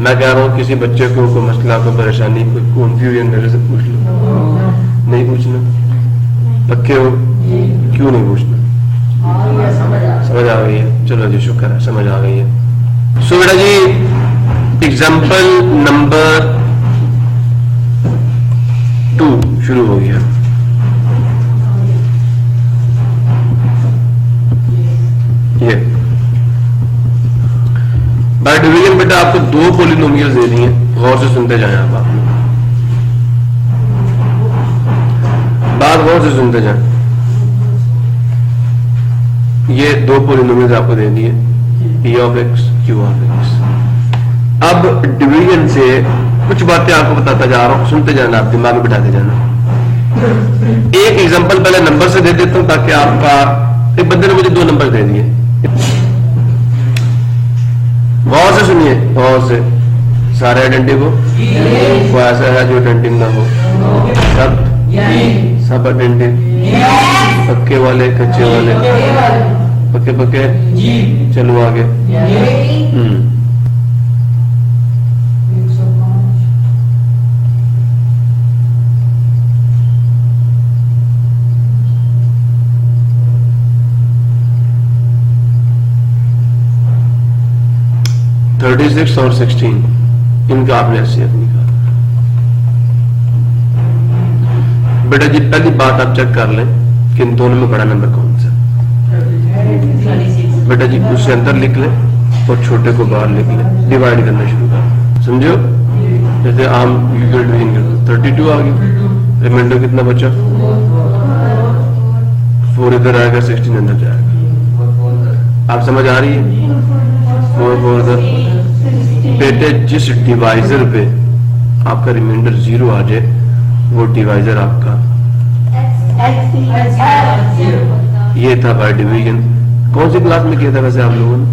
मैं कह रहा हूँ किसी बच्चे को कोई मसला, कोई परेशानी, कोई कंफ्यूजन मेरे से पूछ लो, नहीं पूछना, पक्के हो? क्यों नहीं पूछना? समझ आ गई है? चलो जी, शुक्र है, समझ आ गई है। सो बेटा जी, एग्जाम्पल नंबर 2 शुरू हो गया। ये बाय डिवीजन बेटा आपको 2 पॉलिनोमियल्स दे दी हैं, गौर से सुनते जाएं आप, बात गौर से सुनते जाएं। ये 2 पॉलिनोमियल्स आपको दे दिए, p of x, q of x। अब डिवीजन से कुछ बातें आपको बताता जा रहा हूं, सुनते जाना, आप दिमाग में बिठाते जाना। एक एग्जांपल पहले नंबर से दे देता हूं ताकि आपका, एक बंदे ने मुझे 2 नंबर दे दिए, गौर से सुनिए, गौर से। सारे आइडेंटिक हो? कोई ऐसा है जो आइडेंटिक ना हो? सब आइडेंटिक, पक्के वाले, कच्चे वाले, पक्के पक्के। चलो आगे। 36 और 16 इनका आपने हैसियत निकाला। बेटा जी पहली बात आप चेक कर लें कि इन दोनों में बड़ा नंबर कौन सा। बेटा जी उसे अंदर लिख लें और छोटे को बाहर लिख लें, डिवाइड करना शुरू कर, समझो। जैसे आम यूजुअल डिवीजन 32 आ गया, रिमाइंडर कितना बचा? 4 इधर आएगा, 16 अंदर जाएगा। आप समझ आ रही है? 4 इधर। बेटे जिस डिवाइजर पे आपका रिमाइंडर 0 आ जाए वो डिवाइजर आपका ये था बाय डिवीजन। कौन सी क्लास में किया था वैसे आप लोगों ने?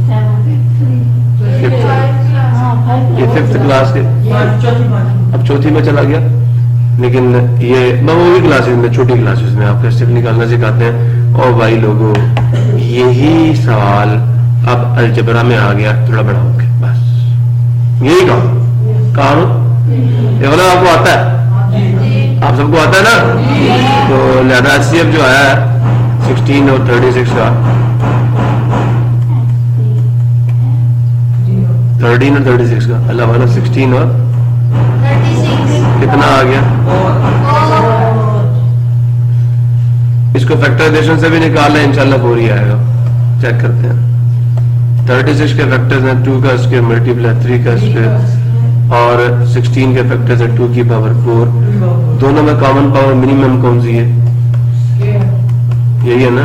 ये 5th क्लास के, अब चौथी में चला गया। लेकिन ये मैं वो भी क्लासेस में, छोटी क्लासेस में आपको स्टेप निकालना सिखाते हैं। और भाई लोगों, यही सवाल अब अलजबरा में आ गया थोड़ा बड़ा होके, बस यही काम ये वाला आपको आता है, आप सबको आता है ना? तो लिहाजा HCF जो आया है 16 और 36 का, 13 और 36 का, अल्लाह वाला 16 और कितना आ गया? इसको फैक्टराइजेशन से भी निकाल लें, इंशाल्लाह पूरी आएगा। चेक करते हैं। 36 के फैक्टर्स हैं 2 का स्क्वायर मल्टीप्लाई 3 का स्क्वायर और 16 के फैक्टर्स हैं 2 की पावर 4। दोनों में कॉमन पावर मिनिमम कौन सी है? यही है ना?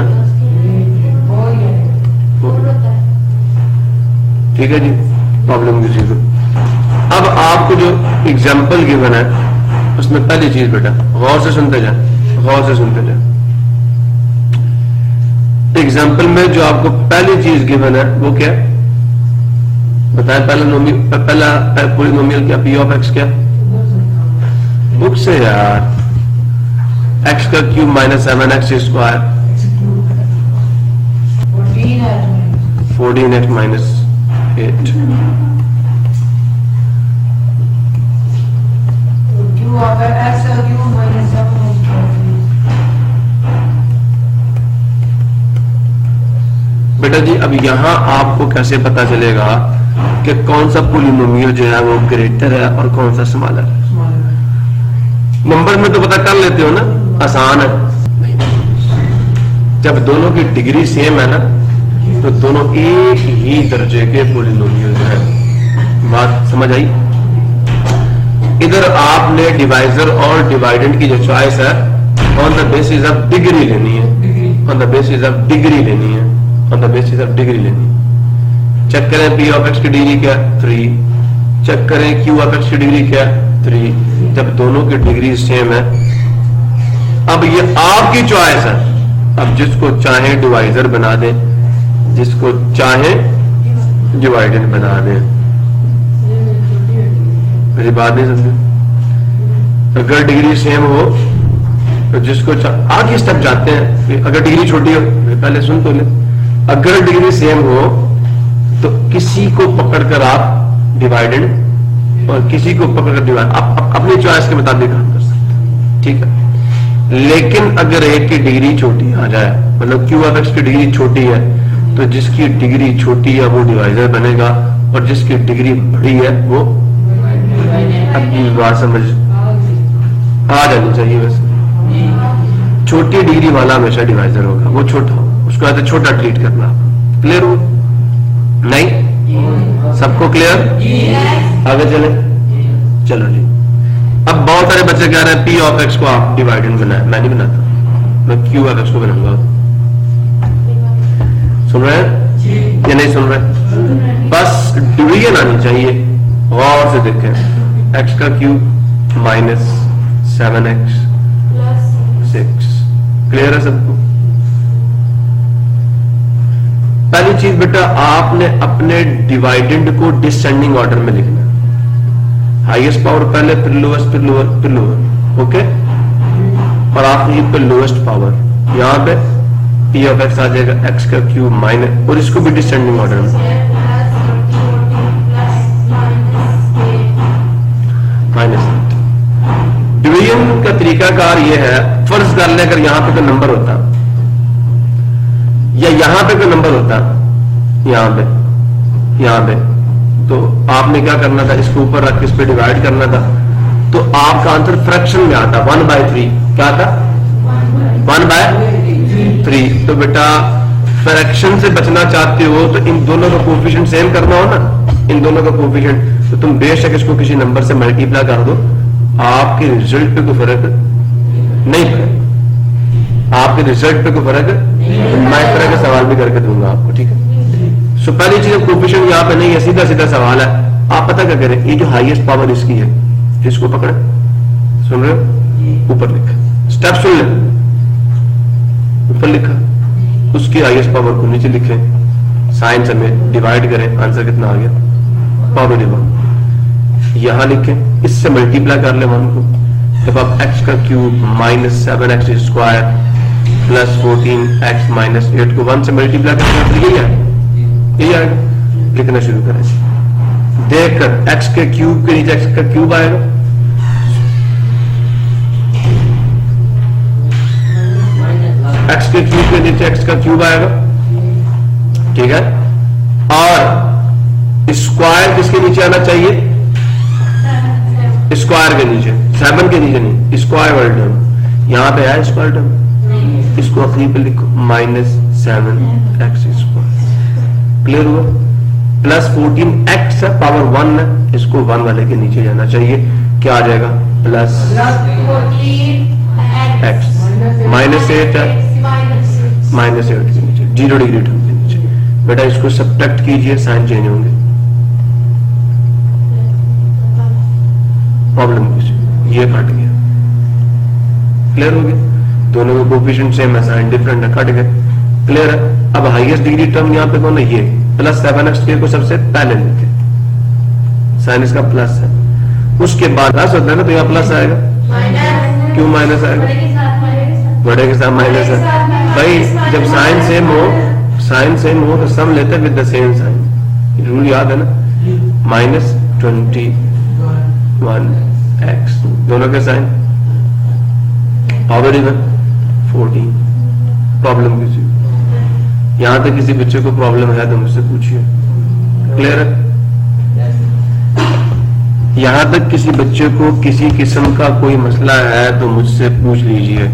ठीक है जी, प्रॉब्लम किसी को। अब आपको जो एग्जाम्पल गिवन है उसमें पहली चीज बेटा गौर से सुनते जाए, गौर से सुनते जाए। एग्जाम्पल में जो आपको पहली चीज गिवन है वो क्या बताए? पहला पॉलिनोमियल क्या? p ऑफ x क्या? बुक से यार, x का cube minus 7x square 14x minus 8। बेटा जी अब यहां आपको कैसे पता चलेगा कि कौन सा पॉलिनोमियल जो है वो ग्रेटर है और कौन सा स्मॉलर है? नंबर में तो पता कर लेते हो ना, आसान है। जब दोनों की डिग्री सेम है ना तो दोनों एक ही दर्जे के पॉलिनोमियल है। बात समझ आई? इधर आपने डिवाइजर और डिवाइडेंड की जो चॉइस है on the basis of degree लेनी है, on the basis of degree लेनी है, on the basis of degree लेनी है। चेक करें p ऑफ x की डिग्री क्या? 3। चेक करें q ऑफ x की डिग्री क्या? 3। जब दोनों की डिग्री सेम है, अब ये आपकी चॉइस है। अब जिसको चाहे डिवाइजर बना दें, जिसको चाहे डिवाइडेंड बना दें। मेरी बात नहीं समझे? अगर डिग्री सेम हो तो जिसको आगे स्टेप जाते हैं। अगर डिग्री छोटी हो, पहले सुन तो ले, अगर डिग्री सेम हो तो किसी को पकड़कर आप डिवाइडेंड और किसी को पकड़कर डिवाइड, आप अपनी चॉइस के मुताबिक काम कर सकते हैं, ठीक है। लेकिन अगर एक की डिग्री छोटी आ जाए, मतलब क्यू ऑफ एक्स की डिग्री छोटी है, तो जिसकी डिग्री छोटी है वो डिवाइजर बनेगा, और जिसकी डिग्री बड़ी है वो, अपनी बात समझ आ जानी चाहिए। वैसे छोटी डिग्री वाला हमेशा डिवाइजर होगा, वो छोटा हो, उसको ऐसे छोटा ट्रीट करना। क्लियर हो? नहीं? सबको क्लियर? आगे चले, चलो जी। अब बहुत सारे बच्चे कह रहे हैं पी ऑफ एक्स को आप डिवाइडेंड बनाए, मैं नहीं बनाता, मैं क्यू ऑफ एक्स को बनाऊंगा। सुन रहे हैं या नहीं सुन रहे? बस डिवीजन आनी चाहिए, गौर से देखें। एक्स का क्यूब माइनस 7x 6, क्लियर है सबको? पहली चीज बेटा, आपने अपने डिवाइडेंड को डिसेंडिंग ऑर्डर में लिखना है, हाईएस्ट पावर पहले, फिर लोएस्ट, फिर लोअर, फिर लोअर, ओके। और आखिरी पे लोएस्ट पावर, यहां पे पी ऑफ एक्स आ जाएगा एक्स का क्यूब माइनस, और इसको भी डिसेंडिंग ऑर्डर में माइनस। डिवीजन का तरीकाकार ये है, फर्ज कर ले अगर यहां पे कोई नंबर होता या यहां पे कोई नंबर होता, यहां पे, तो आपने क्या करना था, इसको ऊपर रख के इस पे डिवाइड करना था, तो आपका आंसर फ्रैक्शन में आता 1/3। क्या था? 1/3। तो बेटा फ्रैक्शन से बचना चाहते हो तो इन दोनों का कोएफिशिएंट सेम करना हो ना, इन दोनों का कोएफिशिएंट, तो तुम बेशक इसको किसी नंबर से मल्टीप्लाई कर दो, आपके रिजल्ट पे कोई फर्क नहीं पड़ेगा, आपके रिजल्ट पे कोई फर्क, मैं इस तरह का सवाल भी करके दूंगा आपको, ठीक है। सो पहली चीज, कोएफिशिएंट यहाँ पे नहीं है, सीधा सीधा सवाल है, आप पता क्या करें, ये जो हाईएस्ट पावर इसकी है, इसको पकड़े, सुन रहे हो, ऊपर लिखा, स्टेप सुन ले, ऊपर लिखा, उसकी हाईएस्ट पावर को नीचे लिखे, साइन से में डिवाइड करें, आंसर कितना आ गया, पावर 1। यहां लिखे, इससे मल्टीप्लाई कर ले 1 को, जब आप x का cube minus 7x square plus 14x minus 8 को 1 से मल्टीप्लाई करेंगे तो यही आएगा। लिखना शुरू करें, देखकर x के क्यूब के नीचे x का क्यूब आएगा, x के क्यूब के नीचे x का क्यूब आएगा, ठीक है। और स्क्वायर किसके नीचे आना चाहिए, स्क्वायर के नीचे, 7 के नीचे नहीं, स्क्वायर वाला टर्म यहां पे है, स्क्वायर टर्म, इसको आखिरी पे लिखो माइनस 7x स्क्वायर। क्लियर हुआ? प्लस 14x है, पावर 1 है, इसको 1 वाले के नीचे जाना चाहिए, क्या आ जाएगा, प्लस x माइनस 8 है, माइनस 8 के नीचे 0 डिग्री टर्म के नीचे। बेटा इसको सब्ट्रैक्ट कीजिए, साइन चेंज होंगे, प्रॉब्लम कुछ, ये कट गया, क्लियर हो गया, दोनों के कोएफिशिएंट सेम है, साइन डिफरेंट है, कट गए, क्लियर है। अब हाईएस्ट डिग्री टर्म यहां पे कौन है, ये प्लस 7x को सबसे पहले लेते, साइन इसका प्लस है, उसके बाद प्लस होता है ना, तो यहाँ प्लस आएगा, क्यों माइनस आएगा, बड़े के साथ माइनस है भाई। जब साइन सेम हो तो सम लेते with the same sign, rule याद है ना, माइनस 21x दोनों के साइन, पावर 14। प्रॉब्लम किसी, यहां तक किसी बच्चे को प्रॉब्लम है तो मुझसे पूछिए, क्लियर है? यहां तक किसी बच्चे को किसी किस्म का कोई मसला है तो मुझसे पूछ लीजिए।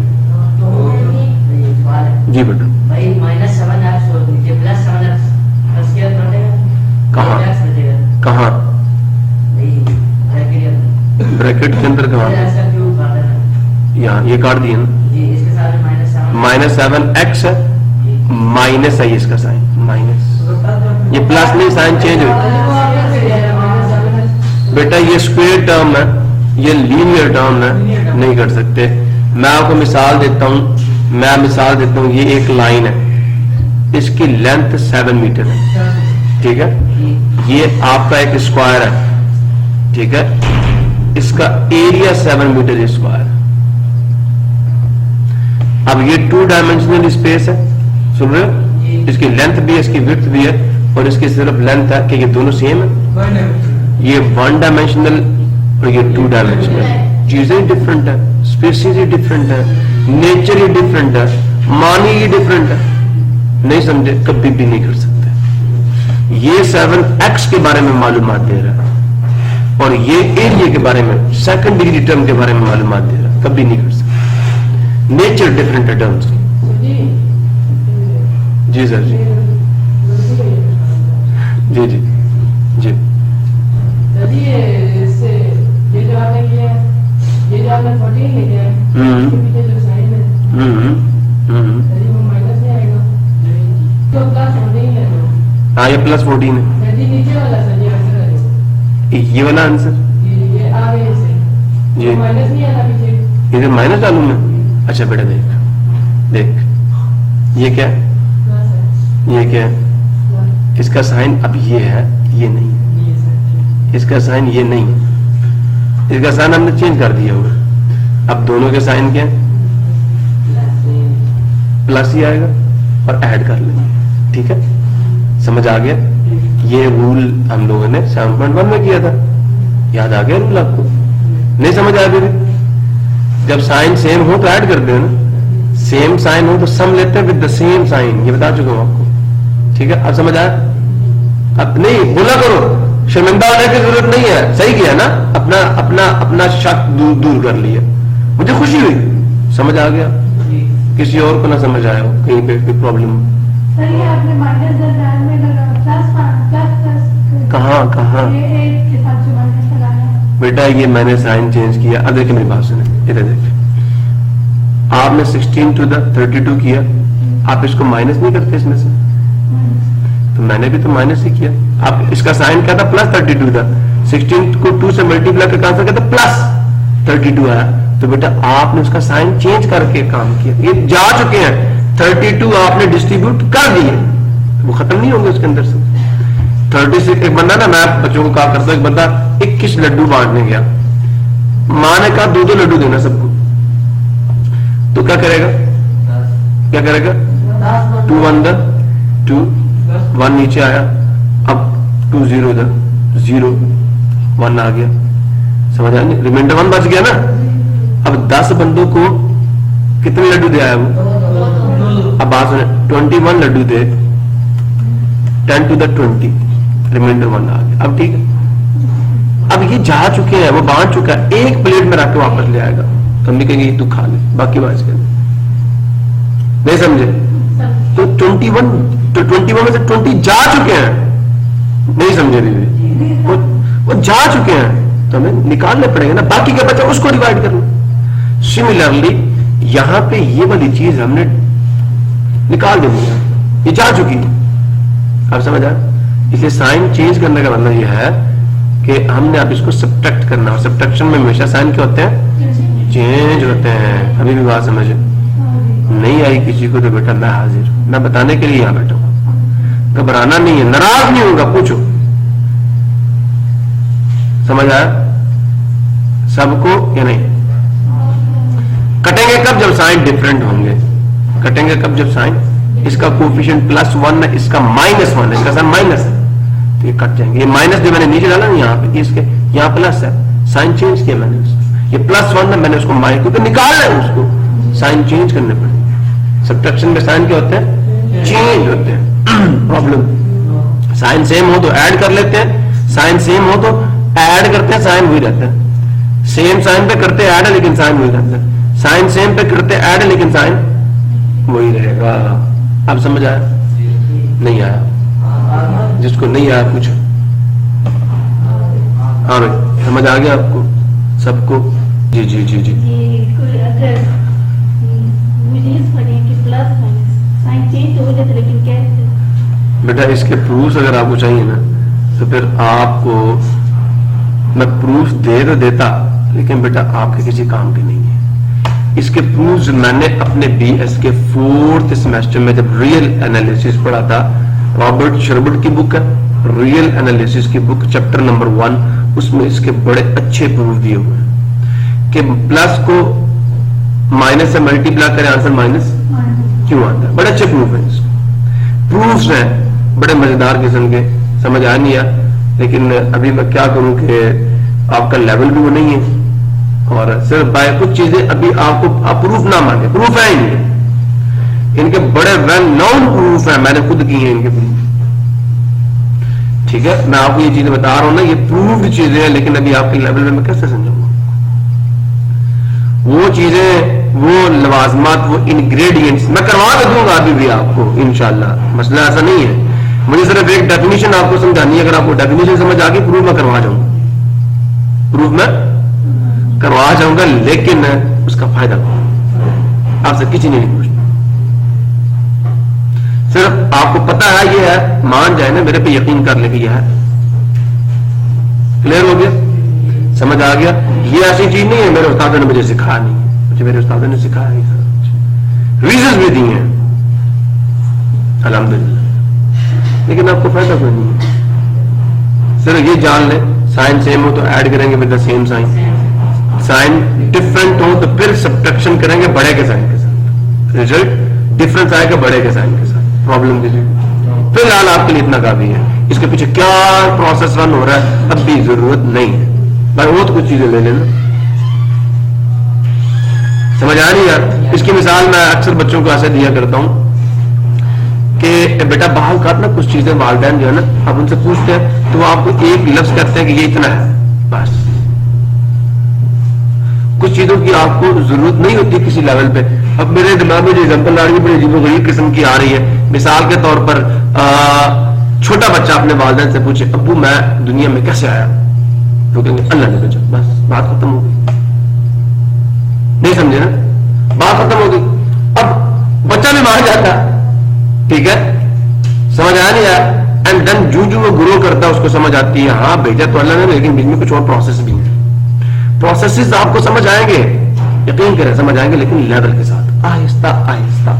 जी बेटा, कहाँ ब्रैकेट के अंदर कहाँ, यहाँ ये काट दिए ना, माइनस 7x है, माइनस है इसका साइन, माइनस, ये प्लस नहीं, साइन चेंज हो। बेटा ये स्क्वायर टर्म है, ये लीनियर टर्म है, नहीं कर सकते। मैं आपको मिसाल देता हूं, ये एक लाइन है, इसकी लेंथ 7 मीटर है, ठीक है, ये आपका एक स्क्वायर है, ठीक है, इसका एरिया 7 मीटर स्क्वायर। अब ये 2 डायमेंशनल स्पेस है, सुन रहे हो, इसकी लेंथ भी है, इसकी विड्थ भी है, और इसकी सिर्फ लेंथ है कि ये दोनों सेम है, ये 1 डायमेंशनल और ये 2 डायमेंशनल। चीजें डिफरेंट है, स्पीसीज ही डिफरेंट है, नेचर ही डिफरेंट है, मानी ही डिफरेंट है। नहीं समझे? कभी भी नहीं कर सकते। ये 7x के बारे में मालूमात दे रहा है और ये एरिया के बारे में, सेकंड डिग्री टर्म के बारे में मालूमात दे रहा है, कभी नहीं कर सकते। नेचर डिफरेंट है टर्म्स की। जी सर जी जी जी जी। ये जो आपने किया, ये जो आपने 14 लिखा है, इसके पीछे जो साइन है, यदि वो माइनस नहीं आएगा, तो प्लस 14 है जो। हाँ, ये प्लस 14 है। यदि नीचे वाला सर ये आंसर है, ये वाला आंसर ये आगे से जी, माइनस नहीं आना पीछे, इधर माइनस डालू मैं। अच्छा बेटा देख देख, ये क्या है? प्लस है, ये क्या है? प्लस, इसका साइन अब ये है, ये नहीं है। ये सर, इसका साइन ये नहीं है, इसका साइन हमने चेंज कर दिया होगा। अब दोनों के साइन क्या है? प्लस ही आएगा और ऐड कर लेंगे। ठीक है, समझ आ गया? ये रूल हम लोगों ने 7.1 में किया था, याद आ गया रूल आपको? नहीं समझ आया? फिर जब साइन सेम हो तो ऐड कर दो ना, सेम साइन हो तो सम लेते हैं विद द सेम साइन। ये बता चुका हूं आपको। ठीक है, अब समझ आया? अब नहीं बोला करो, शर्मिंदा होने की जरूरत नहीं है। सही किया ना, अपना अपना अपना शक दूर कर लिया। मुझे खुशी हुई, समझ आ गया। किसी और को ना समझ आया हो, कहीं पे कोई प्रॉब्लम। सर ये आपने माइनस दरम्यान में लगा प्लस प्लस कहाँ ये एक के साथ जो माइनस लगाया बेटा? ये मैंने साइन चेंज किया। अब देखिए मेरी बात सुने, इधर देखिए, आपने 16 to the 32 किया, आप इसको माइनस नहीं करते इसमें से, तो मैंने भी तो माइनस ही किया। आप इसका साइन क्या था? प्लस 32 था। 16 को 2 से मल्टीप्लाई करके आंसर क्या था? प्लस 32 आया। तो बेटा आपने उसका साइन चेंज करके काम किया। ये जा चुके हैं, 32 आपने डिस्ट्रीब्यूट कर दिए, वो खत्म नहीं होंगे उसके अंदर से। 36 एक बंदा ना, मैं बच्चों को कहा करता हूं, एक बंदा 21 लड्डू बांटने गया, माँ ने कहा 2-2 लड्डू देना सबको, तो क्या करेगा? क्या करेगा? 2 1 2 1 नीचे आया, अब 2 0 0 1 आ गया। समझ आया? रिमाइंडर 1 बच गया ना। अब 10 बंदों को कितने लड्डू दे आया वो? अब बात सुने, 21 लड्डू दे, 10 to the 20, रिमाइंडर 1 आ गया। अब ठीक है, अब ये जा चुके हैं, वो बांट चुका है, एक प्लेट में रख के वापस ले आएगा। तो हम भी कहेंगे तू खा ले, बाकी बात के नहीं समझे? तो 21 में से 20 जा चुके हैं, नहीं समझे? वो जा चुके हैं, तो हमें निकालने पड़ेंगे ना, बाकी क्या बचा उसको डिवाइड करना। सिमिलरली यहां पे ये वाली चीज हमने निकाल देनी है, ये जा चुकी है। आप समझ आए? इसलिए साइन चेंज करने का मतलब यह है कि हमने अब इसको सब्ट्रैक्ट करना, और सब्ट्रैक्शन में हमेशा साइन क्या होते हैं? चेंज होते हैं। अभी भी बात समझे? नहीं आई किसी को तो बेटा मैं हाजिर, मैं बताने के लिए यहां बैठा हूं। घबराना नहीं है, नाराज नहीं होगा, पूछो। समझ आया सबको या नहीं? कटेंगे कब? जब साइन डिफरेंट होंगे। कटेंगे कब? जब साइन, इसका कोफिशिएंट +1 है, इसका -1 है, इसका साइन माइनस है, तो ये कट जाएंगे। ये माइनस जो मैंने नीचे डाला ना यहाँ पे, इसके यहाँ प्लस है, साइन चेंज किया मैंने उसको। ये +1 है, मैंने उसको माइनस, क्योंकि निकालना है उसको, साइन चेंज करने पड़े। सब्ट्रैक्शन में साइन क्या होते हैं? चेंज होते हैं। प्रॉब्लम, साइन सेम हो तो ऐड कर लेते हैं, साइन सेम हो तो ऐड करते हैं, साइन वही रहता है। सेम साइन पे करते ऐड है, लेकिन साइन वही रहता है। साइन सेम पे करते ऐड है, लेकिन साइन वही रहेगा। अब समझ आया? नहीं आया? जिसको नहीं आया पूछो। हाँ भाई, समझ आ गया आपको सबको? जी जी जी जी। कोई अगर मुझे पढ़े कि प्लस माइनस साइन चेंज हो जाता, लेकिन कैसे? बेटा इसके प्रूफ अगर आपको चाहिए ना, तो फिर आपको मैं प्रूफ दे तो देता, लेकिन बेटा आपके किसी काम के नहीं है। इसके प्रूफ्स मैंने अपने BS के 4th सेमेस्टर में जब रियल एनालिसिस पढ़ा था, रॉबर्ट शर्बर्ट की बुक है रियल एनालिसिस की बुक, चैप्टर नंबर 1, उसमें इसके बड़े अच्छे प्रूफ दिए हुए हैं कि प्लस को माइनस से मल्टीप्लाई करें, आंसर माइनस क्यों आता है। बड़े अच्छे प्रूफ हैं, इसके प्रूफ्स हैं बड़े मजेदार किस्म के। समझ आ नहीं आया? लेकिन अभी मैं क्या करूं कि आपका लेवल भी वो नहीं है, और सिर्फ बाय कुछ चीजें अभी आपको आप प्रूफ ना मांगे, प्रूफ है ही नहीं, इनके बड़े वेल नोन प्रूफ है, मैंने खुद किए हैं इनके प्रूफ। ठीक है, मैं आपको ये चीजें बता रहा हूं ना, ये प्रूव्ड चीजें हैं, लेकिन अभी आपके लेवल में मैं कैसे समझाऊंगा वो चीजें, वो लवाजमात, वो इंग्रेडिएंट्स मैं करवा के दूंगा अभी भी आपको इंशाल्लाह, मसला ऐसा नहीं है। मुझे सिर्फ एक डेफिनेशन आपको समझानी है, अगर आपको डेफिनेशन समझ आ गई प्रूफ मैं करवा जाऊंगा, प्रूफ मैं करवा जाऊंगा, लेकिन उसका फायदा आपसे किसी ने नहीं पूछना, सिर्फ आपको पता है ये है, मान जाए ना, मेरे पे यकीन कर ले कि यह है। क्लियर हो गया, समझ आ गया? ये ऐसी चीज नहीं है मेरे उस्तादों ने मुझे सिखाया नहीं है, मुझे मेरे उस्तादों ने सिखाया नहीं, रीजन भी दिए हैं अल्हम्दुलिल्लाह, लेकिन आपको फायदा कोई नहीं है। सिर्फ ये जान ले साइन सेम हो तो ऐड करेंगे with the same sign, sign different हो तो फिर सब्ट्रैक्शन करेंगे बड़े के साइन के साथ, रिजल्ट डिफरेंस आएगा बड़े के साइन के साथ, प्रॉब्लम की फिलहाल आपके लिए इतना काफी है। इसके पीछे क्या प्रोसेस रन हो रहा है अब भी जरूरत नहीं है भाई, वो तो कुछ चीजें ले लेना, समझ आ रही है? इसकी मिसाल मैं अक्सर बच्चों को ऐसे दिया करता हूं कि बेटा बाहर का ना कुछ चीजें वालिदैन जो है ना, आप उनसे पूछते हैं तो वो आपको एक लफ्ज कहते हैं कि ये इतना है, बस। कुछ चीजों की आपको जरूरत नहीं होती किसी लेवल पे। अब मेरे दिमाग में जो एग्जाम्पल आ रही है बड़ी अजीबोगरीब किस्म की आ रही है, मिसाल के तौर पर छोटा बच्चा अपने वालिदैन से पूछे अब्बू मैं दुनिया में कैसे आया, तो कहेंगे अल्लाह ने भेजा, बस बात खत्म हो गई। नहीं समझे ना, बात खत्म हो गई। अब बच्चा भी मान जाता, ठीक है, समझ आ नहीं आया, एंड देन जो वो ग्रो करता है उसको समझ आती है हाँ भेजा तो अल्लाह ने, लेकिन बीच में कुछ और प्रोसेस भी है। प्रोसेसेस आपको समझ आएंगे, यकीन करें समझ आएंगे, लेकिन लेवल के साथ, आहिस्ता आहिस्ता।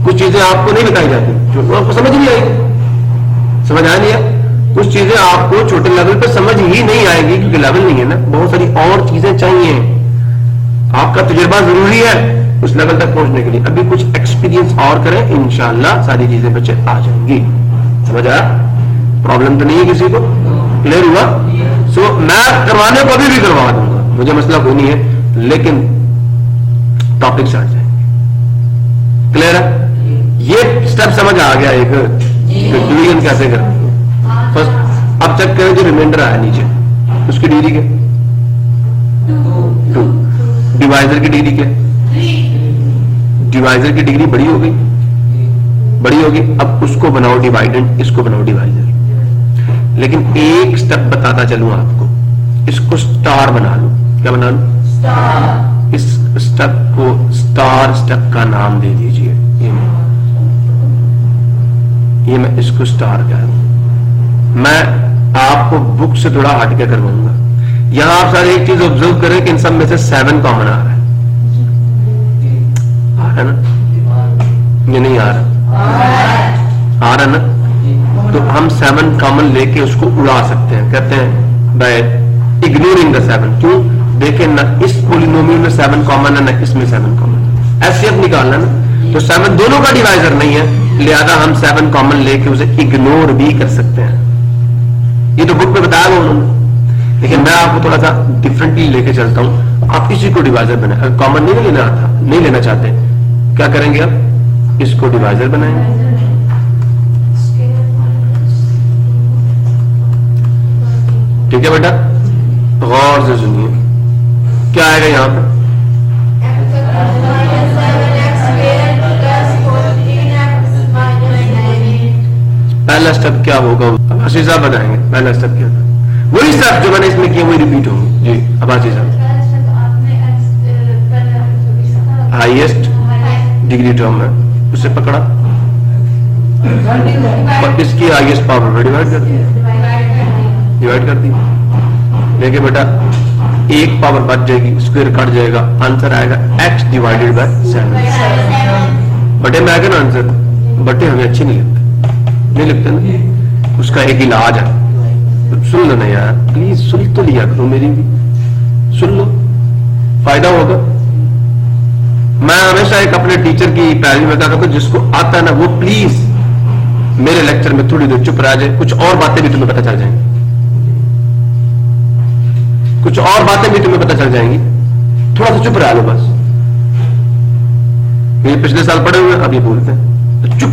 कुछ चीजें आपको नहीं बताई जाती जो आपको समझ नहीं आएगी, समझ आ नहीं है। कुछ चीजें आपको छोटे लेवल पे समझ ही नहीं आएगी क्योंकि लेवल नहीं है ना, बहुत सारी और चीजें चाहिए, आपका तजुर्बा जरूरी है उस लेवल तक पहुंचने के लिए। अभी कुछ एक्सपीरियंस और करें, इंशाल्लाह सारी चीजें बच्चे आ जाएंगी। समझ आया? प्रॉब्लम तो नहीं है किसी को? क्लियर हुआ? सो मैं करवाने को अभी भी करवा दूंगा, मुझे मसला कोई नहीं है, लेकिन टॉपिक से आ जाएंगे। क्लियर है? ये स्टेप समझ आ गया एक, डिवीजन कैसे करनी है। फर्स्ट अब चेक करें जो रिमाइंडर आया नीचे, उसकी डिग्री क्या? 2। डिवाइजर की डिग्री क्या? डिवाइजर की डिग्री बड़ी हो गई, बड़ी होगी। अब उसको बनाओ डिवाइडेंड, इसको बनाओ डिवाइजर। लेकिन एक स्टेप बताता चलूं आपको, इसको स्टार बना लो। क्या बना लो? स्टार। इस स्टेप को स्टार स्टेप का नाम दे दीजिए। ये मैं इसको स्टार कह रहा हूं। मैं आपको बुक से थोड़ा हटके करवाऊंगा। यहां आप सारे एक चीज ऑब्जर्व करें कि इन सब में से 7 कॉमन आ रहा है, है ना? ये नहीं आ रहा, आ रहा ना? तो हम 7 कॉमन लेके उसको उड़ा सकते हैं, कहते हैं बाय इग्नोरिंग द 7। क्यों? देखें ना इस पोलिनोमियल में 7 कॉमन है ना इसमें 7 कॉमन, ऐसे अब निकालना ना। तो 7 दोनों का डिवाइजर नहीं है, लिहाजा हम 7 कॉमन लेके उसे इग्नोर भी कर सकते हैं। ये तो बुक में बताया हुआ उन्होंने, लेकिन मैं आपको थोड़ा सा डिफरेंटली लेके चलता हूं। आप इसी को डिवाइजर बनाए, अगर कॉमन नहीं लेना आता, नहीं लेना चाहते, क्या करेंगे? आप इसको डिवाइजर बनाएंगे। ठीक है बेटा, गौर से सुनिए क्या आएगा यहां पर। पहला स्टेप क्या होगा आशीष साहब बताएंगे। पहला स्टेप क्या था? वही स्टेप जो मैंने इसमें किया वही रिपीट होंगे जी। अब आशीष साहब हाईएस्ट डिग्री टर्म है उसे पकड़ा और इसकी हाईएस्ट पावर में डिवाइड कर दी, डिवाइड कर दी। देखिए बेटा एक पावर बच जाएगी, स्क्वायर कट जाएगा, आंसर आएगा x डिवाइडेड बाय 7। बटे में आएगा ना आंसर, बटे हमें अच्छी नहीं लगते, नहीं लगते ना। उसका एक इलाज है, तो सुन लो ना यार प्लीज, सुन तो लिया करो, मेरी भी सुन लो, फायदा होगा। मैं हमेशा एक अपने टीचर की पैरवी में कहता हूं, जिसको आता है ना वो प्लीज मेरे लेक्चर में थोड़ी देर चुप रह जाए, कुछ और बातें भी तुम्हें पता चल जाएंगी। कुछ और बातें भी तुम्हें पता चल जाएंगी, थोड़ा सा चुप रह लो बस। ये पिछले साल पढ़े हुए अब ये बोलते हैं तो चुप,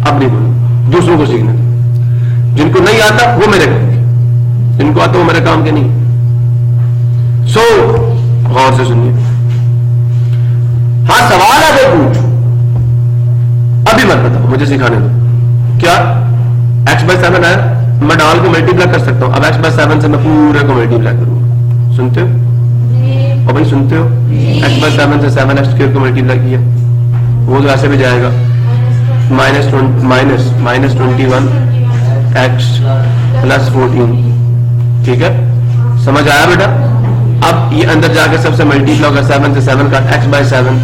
अब नहीं बोलो, दूसरों को सीखने दो। जिनको नहीं आता वो मेरे काम के, जिनको आता वो मेरे काम के नहीं। सो गौर से सुनिए। हाँ सवाल अगर पूछो, अभी मत बताओ, मुझे सिखाने दो। क्या x/7 है, मैं डाल को मल्टीप्लाई कर सकता हूं। अब x/7 से मैं पूरे को मल्टीप्लाई करूंगा, सुनते हो? और भाई सुनते हो? x/7 से 7x² को मल्टीप्लाई किया, वो तो ऐसे भी जाएगा -21x + 14। ठीक है, समझ आया बेटा? अब ये अंदर जाके सबसे मल्टीप्लाई होगा, 7 से 7 का x/7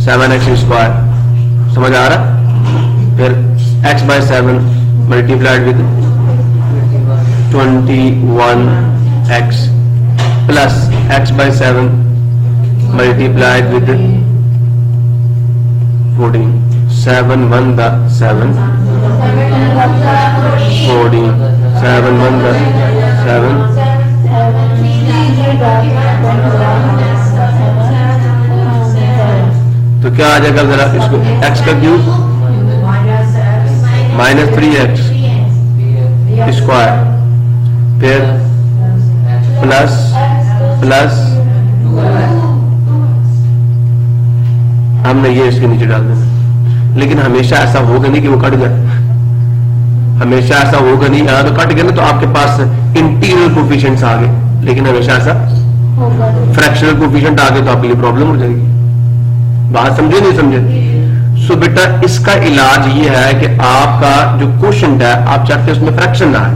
7x², समझ आ रहा? फिर x/7 multiplied with 21x plus x/7 multiplied with 14, 7 1 7 14, 7 1 7। तो क्या आ जाएगा जरा इसको, x का क्यूब -3x² फिर प्लस हमने ये इसके नीचे डाल देना। लेकिन हमेशा ऐसा होगा नहीं कि वो कट जाए, हमेशा ऐसा होगा नहीं। यहां तो कट गया ना तो आपके पास इंटीग्रल कोफिशिएंट्स आ गए, लेकिन हमेशा ऐसा फ्रैक्शनल कोफिशिएंट आ गए तो आपके लिए प्रॉब्लम हो जाएगी। बात समझे नहीं समझे? सो बेटा इसका इलाज ये है कि आपका जो कोशेंट है आप चाहते हैं उसमें फ्रैक्शन ना आए,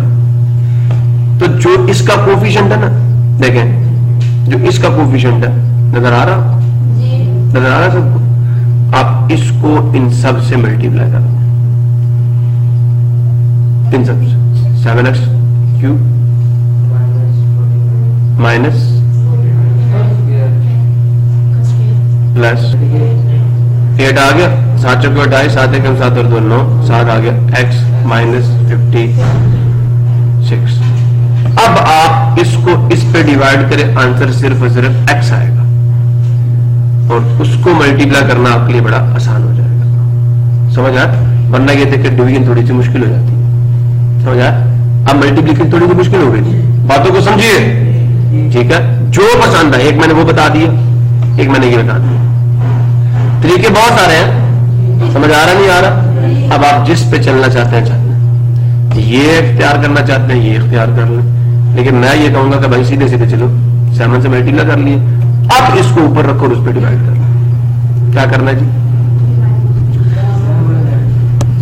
तो जो इसका कोफिशिएंट है ना, देखें जो इसका कोफिशिएंट है, नजर आ रहा? नजर आ रहा सबको? आप इसको इन सब से मल्टीप्लाई करो, इन सब से 7x³ माइनस प्लस 8 आ गया, 7 चौके 28, 7 एकम 7 और 2 9, 7 आ गया x -56। अब आप इसको इस पे डिवाइड करें, आंसर सिर्फ और सिर्फ x आएगा, और उसको मल्टीप्लाई करना आपके लिए बड़ा आसान हो जाएगा। समझ आया? वरना ये देख के डिवीजन थोड़ी सी मुश्किल हो जाती है। समझ आया? अब मल्टीप्लिकेशन थोड़ी सी मुश्किल हो गई, बातों को समझिए। ठीक है, जो पसंद है, एक मैंने वो बता दिया, एक मैंने ये बता दिया। तरीके बहुत सारे हैं, समझ आ रहा नहीं आ रहा? अब आप जिस पे चलना चाहते हैं, ये इख्तियार करना चाहते हैं, ये इख्तियार कर लें। लेकिन मैं ये कहूंगा कि भाई सीधे सीधे चलो, 7 से मल्टीप्लाई कर लिए, अब इसको ऊपर रखो और उस पर डिवाइड कर लो। क्या करना है जी?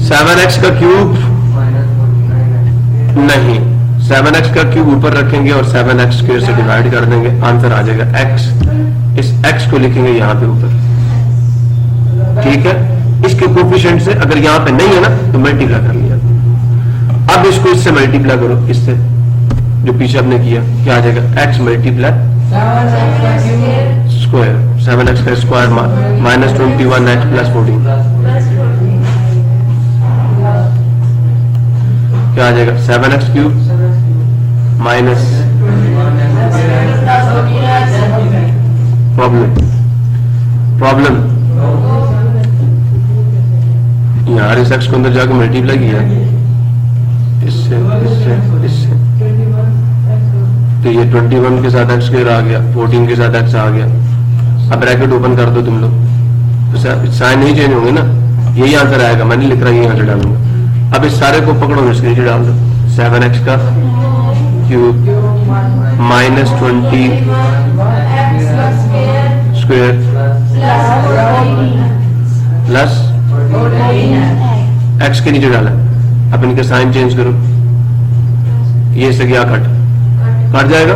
7x का क्यूब नहीं, 7x का क्यूब ऊपर रखेंगे और 7x² से डिवाइड कर देंगे, आंसर आ जाएगा x। इस x को लिखेंगे यहां पे ऊपर, ठीक है? इसके कोफिशिएंट से अगर यहां पे नहीं है ना तो मल्टीप्लाई कर लिया। अब इसको इससे मल्टीप्लाई करो, इससे जो पीछे आपने किया, क्या आ जाएगा? x मल्टीप्लाई स्क्वायर, 7x का स्क्वायर -21x + 14, क्या आ जाएगा? 7x³ माइनस प्रॉब्लम यार, इस x को अंदर जाकर मल्टीप्लाई किया इससे इससे इससे, तो ये 21 के साथ x² आ गया, 14 के साथ x आ गया। अब ब्रैकेट ओपन कर दो तुम लोग, तो साइन नहीं चेंज होंगे ना, यही आंसर आएगा। मैं नहीं लिख रहा, यही आंसर डालूंगा। अब इस सारे को पकड़ो, इसके नीचे डाल दो, 7x का क्यूब -20 स्क्वायर प्लस x के नीचे डाला। अब इनके साइन चेंज करो, ये से क्या कट जाएगा,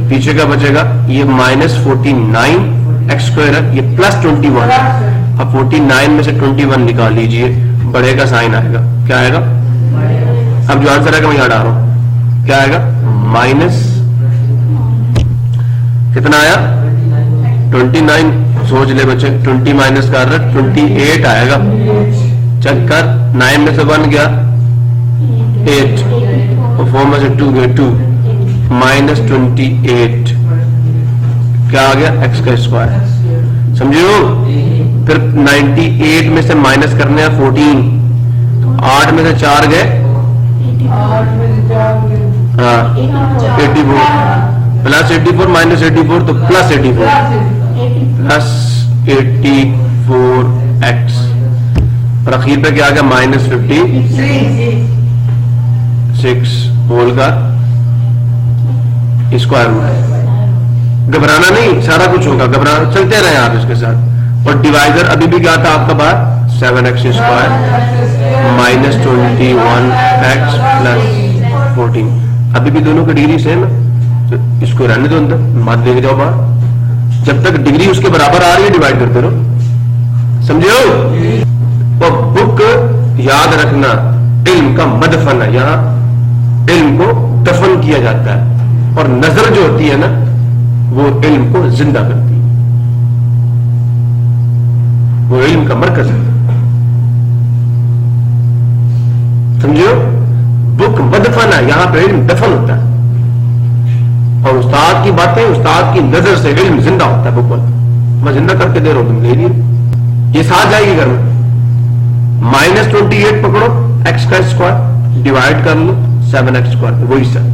पीछे का बचेगा ये -49x² है, ये +21। अब 49 में से 21 निकाल लीजिए, बड़े का साइन आएगा, क्या आएगा? अब जो आंसर आएगा मैं यहां डाल रहा हूं, क्या आएगा? माइनस कितना आया? 29। सोच ले बच्चे, 20 माइनस कर रहे 28 आएगा। चेक कर, 9 में से 1 गया 8, और 4 में से 2 गए 2 माइनस 28 क्या आ गया x का स्क्वायर। समझो, फिर 98 में से माइनस करने हैं 14, तो 8 में से 4 गए 84 प्लस 84 माइनस 84 तो प्लस 84 प्लस 84x और आखिर पे क्या आ गया माइनस 56 होल का स्क्वायर रूट। घबराना नहीं, सारा कुछ होगा, घबराना चलते रहे आप इसके साथ। और डिवाइजर अभी भी क्या था आपका बाहर 7x square minus 21x plus 14। अभी भी दोनों की डिग्री सेम है, तो इसको रहने दो अंदर, मत लेके जाओ बाहर। जब तक डिग्री उसके बराबर आ रही है डिवाइड करते रहो, समझे हो। और बुक याद रखना इल्म का मदफन है, यहां इल्म को दफन किया जाता है और नजर जो होती है ना वो इल्म को जिंदा करती है, वो इल्म का मरकज है, समझो। बुक मदफन है, यहां पे इल्म दफन होता है और उस्ताद की बातें, उस्ताद की नजर से इल्म जिंदा होता है। बुक वाला मैं जिंदा करके दे रहा हूं, तुम ले लिए, ये साथ जाएगी घर में। माइनस 28 पकड़ो, x का स्क्वायर डिवाइड कर लो 7x स्क्वायर, वही सब।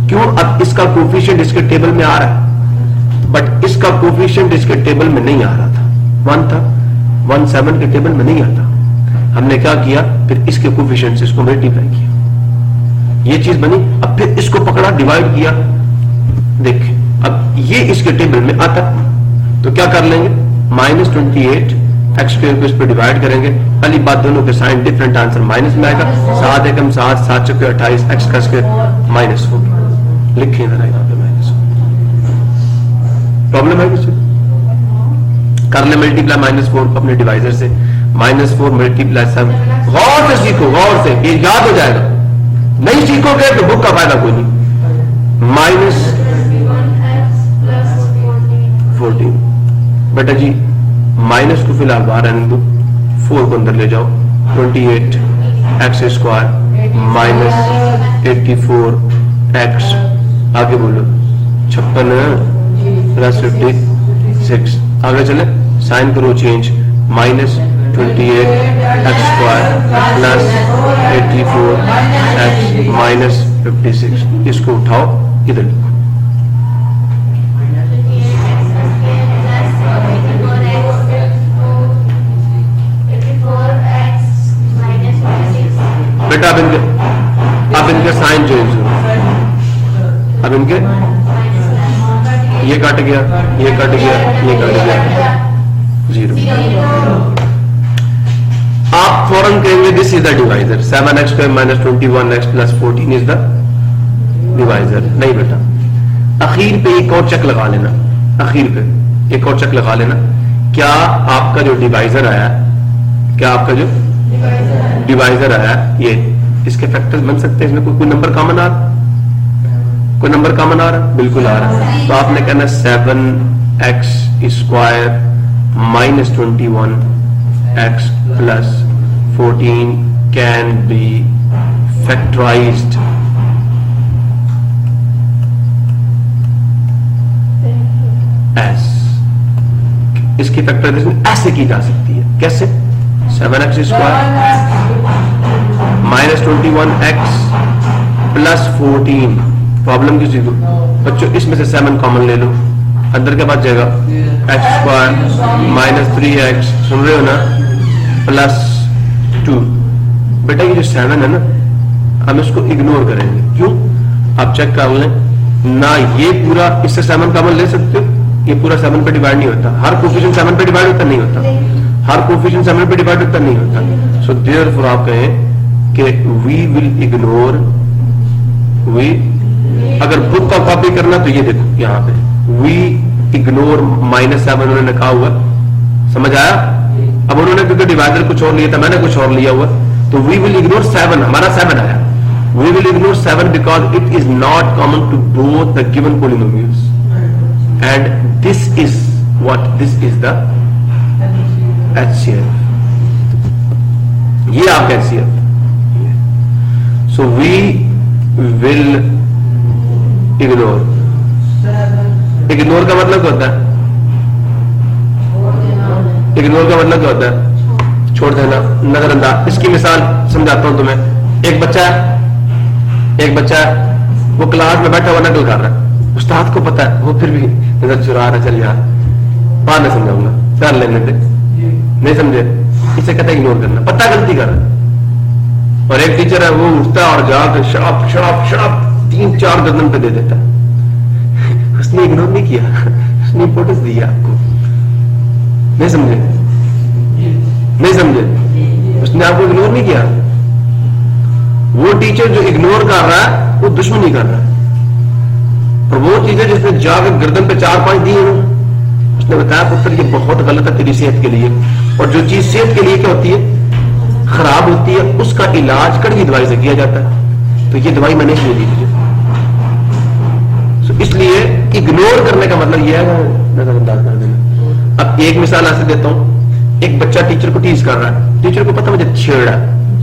क्यों? अब इसका कोफिशिएंट इसके टेबल में आ रहा है, बट इसका कोफिशिएंट इसके टेबल में नहीं आ रहा था, 1 था, 1 7 के टेबल में नहीं आता। हमने क्या किया, फिर इसके कोफिशिएंट से इसको मल्टीप्लाई किया, ये चीज बनी। अब फिर इसको पकड़ा, डिवाइड किया, देख अब ये इसके टेबल में आता, तो क्या कर लेंगे माइनस 28 एक्स स्क्वायर को इस पर डिवाइड करेंगे। पहली बात, दोनों के साइन डिफरेंट, आंसर माइनस में आएगा। 7 एकम 7, 7 चौके 28, एक्स का स्क्वायर माइनस 4 लिखे जरा यहाँ पे माइनस। प्रॉब्लम है कुछ? कर ले मल्टीप्लाई -4 को अपने डिवाइजर से, -4 मल्टीप्लाई 7। गौर से सीखो, गौर से, ये याद हो जाएगा। नहीं सीखोगे तो बुक का फायदा कोई नहीं। माइनस 14 बेटा जी, माइनस को फिलहाल बाहर रहने दो, 4 को अंदर ले जाओ। 28 एक्स स्क्वायर माइनस 84 एक्स, आगे बोलो 56 प्लस 56। आगे चले, साइन करो change, minus 28 x square plus 84 x minus 56। इसको उठाओ, इधर लिखो। बेटा अब इनके साइन चेंज हो, अब इनके ये कट गया, ये कट गया, ये कट गया, 0। आप फौरन कहेंगे this is the divisor, 7x square minus 21x plus 14 is the divisor. नहीं बेटा, आखिर पे एक और चेक लगा लेना, आखिर पे एक और चेक लगा लेना। क्या आपका जो डिवाइजर आया, क्या आपका जो डिवाइजर आया, ये इसके फैक्टर्स बन सकते हैं, इसमें कोई नंबर कॉमन आ रहा, कोई नंबर कॉमन आ रहा, बिल्कुल आ रहा। तो आपने कहना 7x square minus 21x plus 14 can be factorised S. इसकी फैक्टराइजेशन ऐसे की जा सकती है, कैसे? 7x square minus 21x plus 14। Problem किसी को बच्चों, इसमें से 7 कॉमन ले लो, अंदर के बाद जाएगा x स्क्वायर माइनस 3x, सुन रहे हो ना, प्लस 2। बेटा ये जो 7 है ना, हम इसको इग्नोर करेंगे। क्यों? आप चेक कर लें ना, ये पूरा इससे 7 कॉमन ले सकते हो, ये पूरा 7 पे डिवाइड नहीं होता। हर कोफिशिएंट 7 पे डिवाइड होता नहीं होता, हर कोफिशिएंट 7 पे डिवाइड होता नहीं होता। सो देयरफॉर आप कहें कि वी विल इग्नोर, वी अगर बुक का कॉपी करना तो ये देखो यहाँ पे वी इग्नोर -7 उन्होंने कहा हुआ, समझ आया? अब उन्होंने क्योंकि डिवाइडर कुछ और लिया था, मैंने कुछ और लिया हुआ, तो वी विल इग्नोर 7, हमारा 7 आया। We will ignore 7 because it is not common to both the given polynomials and this is what, this is the HCF। ये आपका HCF। So we will ignore. Ignore का मतलब क्या होता है? इग्नोर का मतलब क्या होता है? छोड़ देना, नजरअंदाज। इसकी मिसाल समझाता हूं तुम्हें। एक बच्चा है वो क्लास में बैठा हुआ नकल कर रहा है, उस्ताद को पता है, वो फिर भी नजर चुरा रहा, चल यार बाद में समझाऊंगा, कर लेने दे, नहीं समझे, इसे कहता है इग्नोर करना, पता गलती कर रहा है। और एक टीचर है वो उठता है और जाकर शराब शराब शराब 3-4 गर्दन पे दे देता है। उसने इग्नोर नहीं किया, उसने इंपोर्टेंस दी आपको, नहीं समझे, उसने आपको इग्नोर नहीं किया। वो टीचर जो इग्नोर कर रहा है वो दुश्मनी कर रहा है, और वो चीजें जिसने जाकर गर्दन पे 4-5 दी है, उसने बताया पुत्र ये बहुत गलत है तेरी सेहत के लिए, और जो चीज सेहत के लिए क्या होती है, खराब होती है, उसका इलाज कड़वी दवाई से किया जाता है। तो ये दवाई मैंने क्यों दी तुझे? इसलिए इग्नोर करने का मतलब यह है नजरअंदाज कर देना। अब एक मिसाल ऐसे देता हूं, एक बच्चा टीचर को टीज कर रहा है, टीचर को पता मुझे छेड़ा,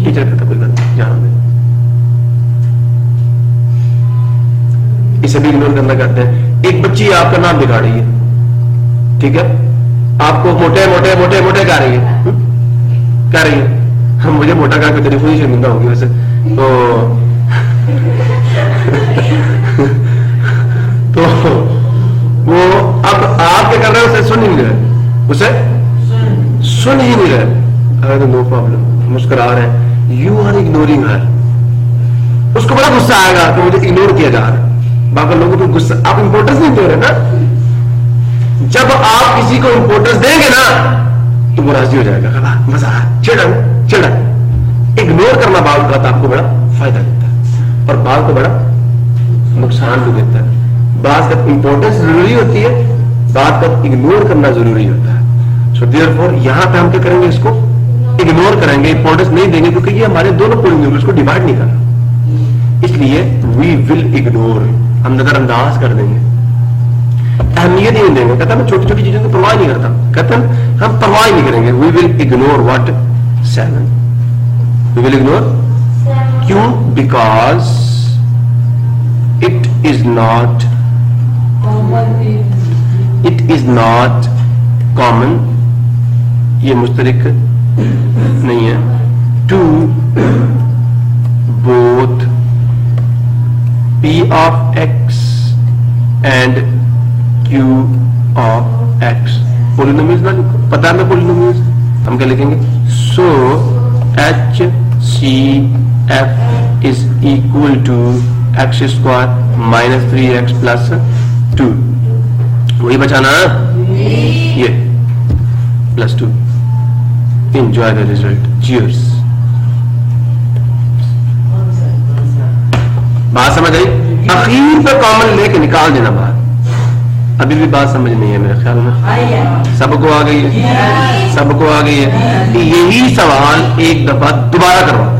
टीचर कहता कोई बात नहीं जान दे, इसे भी इग्नोर करना कहते हैं। एक बच्ची आपका नाम बिगाड़ रही है, ठीक है, आपको मोटे मोटे मोटे मोटे कह रही है, मुझे मोटा कहा तेरी खुद ही शर्मिंदा होगी वैसे तो तो वो अब आप क्या कर रहे हो, उसे सुन ही नहीं रहे, अरे नो प्रॉब्लम, मुस्कुरा रहे हैं, यू आर इग्नोरिंग हर। उसको बड़ा गुस्सा आएगा कि मुझे इग्नोर किया जा रहा है, बाकी लोगों को गुस्सा, आप इंपोर्टेंस नहीं दे रहे ना। जब आप किसी को इंपोर्टेंस देंगे ना तो वो राजी हो जाएगा, मजा चिड़ा। इग्नोर करना बाल का आपको बड़ा फायदा देता है और बाल को बड़ा नुकसान भी देता है। बात का इंपोर्टेंस जरूरी होती है, बात का इग्नोर करना जरूरी होता है। सो देयरफॉर यहां पे हम क्या करेंगे, इसको इग्नोर करेंगे, इंपोर्टेंस नहीं देंगे, क्योंकि ये हमारे दोनों पोलिनोमियल्स को डिवाइड नहीं करना, इसलिए वी विल इग्नोर, हम नजरअंदाज कर देंगे, अहमियत ही नहीं देंगे। कहता मैं छोटी छोटी चीजों की परवाह नहीं करता, कहते हम परवाह नहीं करेंगे। We will ignore what? 7। We will ignore, क्यों? Because it is not common, ये मुश्तरिक नहीं है, to both P of X and Q of X। Polynomials ना पता है पोलिनोमियल्स, हम क्या लिखेंगे? सो HCF is equal to x square minus 3x plus 2। वही बचाना ये plus 2। Enjoy the result. Cheers। बात समझ आई? अखीर पे कॉमन लेके निकाल देना बात। अभी भी बात समझ नहीं है मेरे ख्याल में, सबको आ गई है, सबको आ गई है। यही सवाल एक दफा दोबारा करवाता हूं,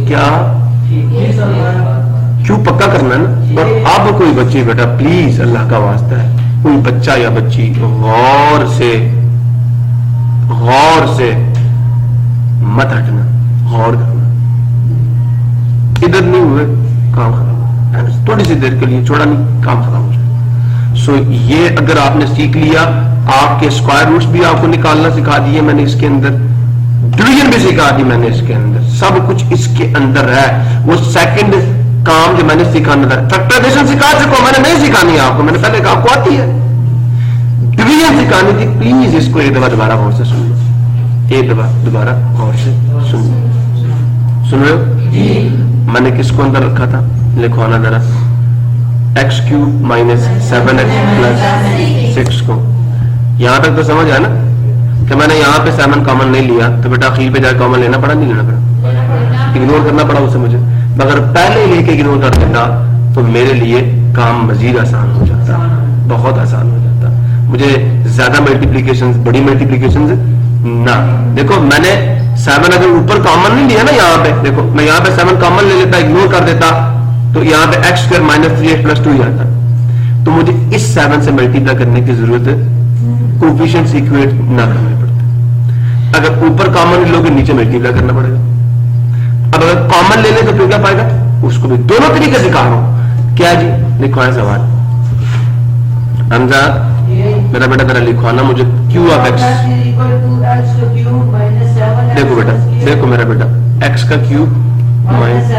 क्या क्यों पक्का करना है ना। और अब कोई बच्ची बेटा प्लीज अल्लाह का वास्ता है, कोई बच्चा या बच्ची गौर से मत हटना, गौर करना, इधर नहीं हुए काम खराब, थोड़ी सी देर के लिए छोड़ा नहीं काम खराब हो जाए। सो ये अगर आपने सीख लिया, आपके स्क्वायर रूट्स भी आपको निकालना सिखा दिए मैंने इसके अंदर, डिवीजन भी सिखा दी मैंने इसके अंदर, सब कुछ इसके अंदर है। वो सेकंड काम जो मैंने सिखाना था, फैक्टराइजेशन सिखा सको, मैंने नहीं सिखानी आपको, मैंने पहले कहा आपको आती है, डिवीजन सिखानी थी। प्लीज इसको एक दफा दोबारा गौर से सुन लो, एक दफा दोबारा गौर से सुन रहे हो? मैंने किसको अंदर रखा था, लिखो ना जरा, x³ माइनस 7x प्लस 6 को। यहां तक तो समझ आया ना कि मैंने यहां पे 7 कॉमन नहीं लिया, तो बेटा अखीर पे जाकर कॉमन लेना पड़ा, नहीं लेना पड़ा, इग्नोर करना पड़ा उसे मुझे। मगर पहले लेके इग्नोर कर देता तो मेरे लिए काम मजीद आसान हो जाता, बहुत आसान हो जाता। मुझे ज्यादा मल्टीप्लीकेशन, बड़ी मल्टीप्लीकेशन ना, देखो मैंने 7 अगर ऊपर कॉमन नहीं लिया ना, यहाँ पे देखो मैं यहाँ पे 7 कॉमन ले लेता, इग्नोर कर देता, तो यहाँ पे x² माइनस 3x प्लस 2 आता। तो मुझे इस 7 से मल्टीप्लाई करने की जरूरत है, कोएफिशिएंट्स इक्वेट ना करने पड़ते। अगर ऊपर कॉमन लोगे नीचे मल्टीप्लाई करना पड़ेगा। अब अगर कॉमन ले ले तो फिर क्या पाएगा, उसको भी दोनों तरीके से कहा हूं। क्या जी लिखवाएं सवाल। हमजाद मेरा बेटा जरा लिखवाना मुझे क्यू ऑफ एक्स। देखो बेटा, देखो मेरा बेटा, एक्स का क्यूब माइनस,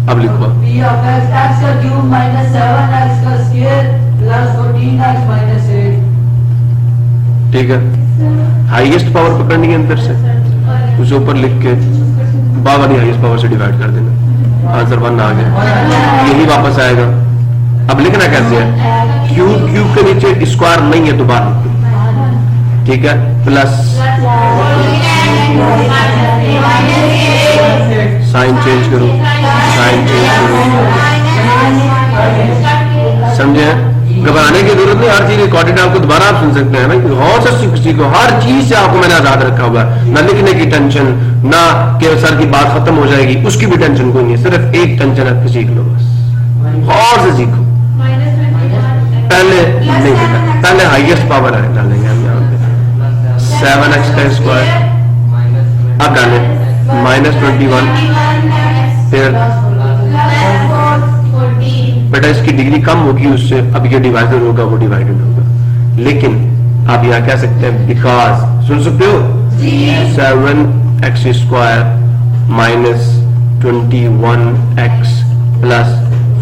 अब लिखवा ठीक है। हाईएस्ट पावर पकड़नी है अंदर से, उसे ऊपर लिख के बा वाली हाईएस्ट पावर से डिवाइड कर देना, आंसर 1 आ गया, यही वापस आएगा। अब लिखना कैसे है, क्यूब क्यूब के नीचे स्क्वायर नहीं है तो बाहर लिख दो, ठीक है, प्लस साइन चेंज करो, साइन चेंज करो, समझे। घबराने की जरूरत नहीं, हर चीज रिकॉर्डेड आपको दोबारा आप सुन सकते हैं ना, और से सीखो, हर चीज से आपको मैंने आजाद रखा हुआ है, ना लिखने की टेंशन, ना कि सर की बात खत्म हो जाएगी उसकी भी टेंशन कोई नहीं, सिर्फ एक टेंशन है, सीख लो बस, और से सीखो। पहले नहीं बेटा, पहले हाईएस्ट पावर है डालेंगे हम यहाँ पे 7x का स्क्वायर, अब डालें -21, फिर बेटा इसकी डिग्री कम होगी उससे, अब ये डिवाइजर होगा वो डिवाइडेड होगा, लेकिन आप यहाँ कह सकते हैं बिकॉज, सुन सकते हो, 7x square -21x plus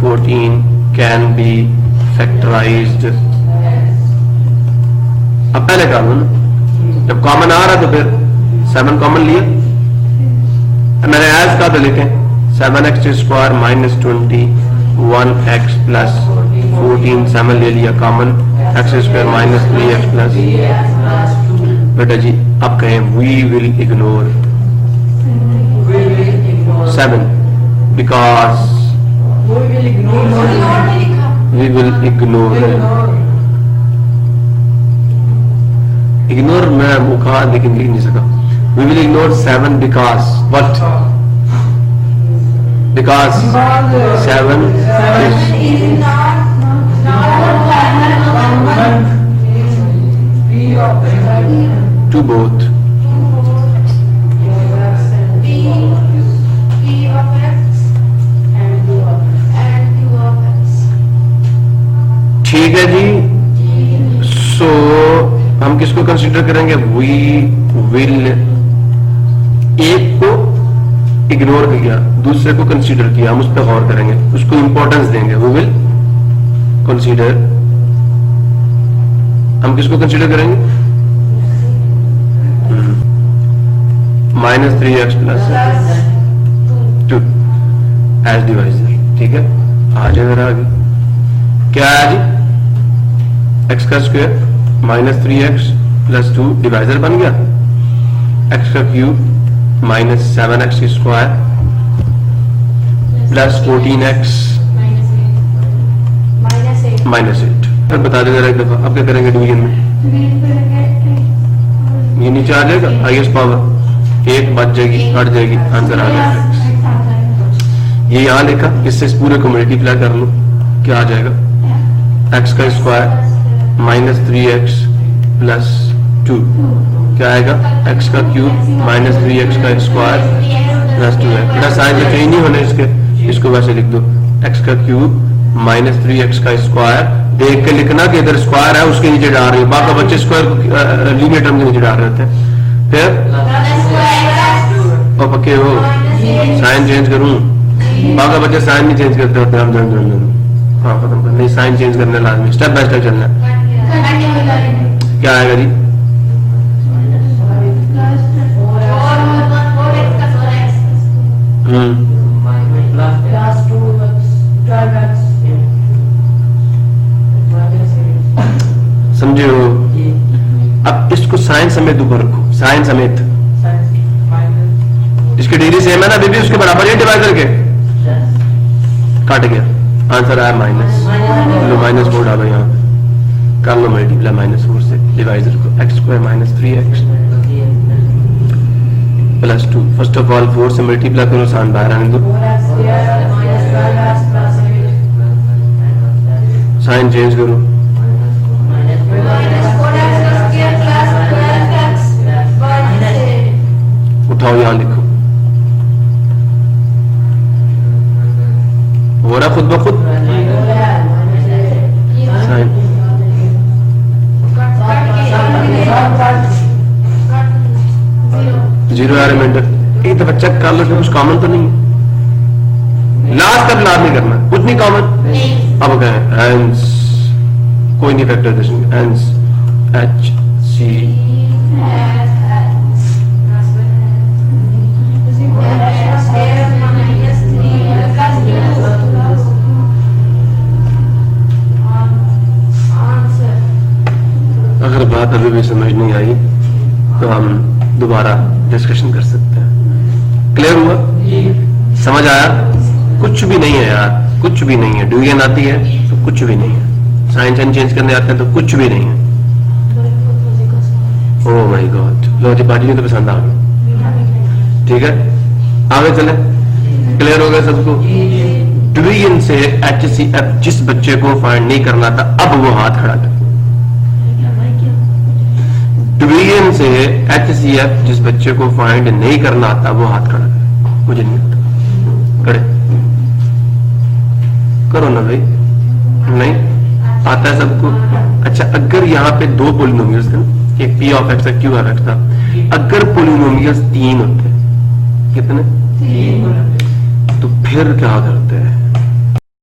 14 can be factorised. अब पहले कानून, जब कॉमन आ रहा तो फिर 7 कॉमन लिए, मैंने एज का तो लिखे 7x स्क्वायर -21x प्लस 14, 7 ले लिया common, x square -3x plus, बेटा जी अब कहें we will ignore 7 because we will ignore, ignore मैं मुखा लेकिन लिख नहीं सका, we will ignore 7 because what, because 7 is to both ठीक है जी। सो हम किसको कंसीडर करेंगे, वी विल, एक को इग्नोर किया, दूसरे को कंसीडर किया, हम उस पर गौर करेंगे, उसको इंपॉर्टेंस देंगे, वी विल कंसीडर, हम किसको कंसीडर करेंगे, -3x प्लस 2 एज डिवाइजर, ठीक है। आ जाए जरा आगे, क्या है जी, x का स्क्वायर -3x प्लस 2 डिवाइजर बन गया, x का cube -7x square plus 14x -8। फिर बता दे जरा एक दफा, अब क्या करेंगे डिवीजन में, ये नीचे आ जाएगा, हाईएस्ट पावर 1 बच जाएगी, हट जाएगी, आंसर आ जाएगा। ये यहां लिखा, इससे इस पूरे को मल्टीप्लाई कर लो, क्या आ जाएगा, x का स्क्वायर -3x प्लस 2, क्या आएगा, x का क्यूब -3x का स्क्वायर प्लस 2 है, बेटा साइन तो चेंज नहीं होने इसके, इसको वैसे लिख दो, x का क्यूब -3x का स्क्वायर, देख के लिखना कि इधर स्क्वायर है उसके नीचे डाल रही है, बाकी बच्चे स्क्वायर लीनियर टर्म के नीचे डाल रहे थे, फिर और पक्के हो साइन चेंज करूं, बाकी बच्चे साइन नहीं चेंज करते होते, हम जान हाँ खत्म कर, नहीं साइन चेंज करने लाजमी, स्टेप बाय स्टेप चलना है। क्या आएगा जी, समझे हो। अब इसको साइन समेत ऊपर रखो, साइन समेत, इसकी डिग्री सेम है ना बेबी, उसके बराबर है डिवाइजर के, काट गया, आंसर आया माइनस, लो -4 डालो यहाँ पे, कर लो मल्टीप्लाई -4 से डिवाइजर को, x square -3x plus 2, first of all 4 से मल्टीप्लाई करो, साइन बाहर आने दो, साइन चेंज करो, उठाओ यहाँ लिखो, ब खुद साइन जीरो या रिमाइंडर एक दफा चेक कर लो कि कुछ कॉमन तो नहीं है। लास्ट तक लाभ नहीं करना, कुछ नहीं कॉमन। अब कहें हैंस कोई नहीं फैक्टराइजेशन, हैंस एच सी अगर बात अभी भी समझ नहीं आई तो हम दोबारा डिस्कशन कर सकते हैं। क्लियर हुआ? समझ आया? कुछ भी नहीं है यार, कुछ भी नहीं है। डिवीजन आती है तो कुछ भी नहीं है, साइन साइन चेंज करने आते हैं तो कुछ भी नहीं है। ओह माय गॉड, लो जी बाजी ने तो पसंद आ गया। ठीक है, आगे चले। क्लियर हो गया सबको? डिवीजन से HCF जिस बच्चे को फाइंड नहीं करना था अब वो हाथ खड़ा कर। डिवीजन से HCF जिस बच्चे को फाइंड नहीं करना आता वो हाथ खड़ा करे। मुझे नहीं आता, खड़े करो ना भाई। नहीं आता है सबको? अच्छा, अगर यहाँ पे दो पोलिनोमियल्स थे, एक P of X Q of X था, अगर पोलिनोमियल्स 3 होते, कितने? तो फिर क्या करते हैं?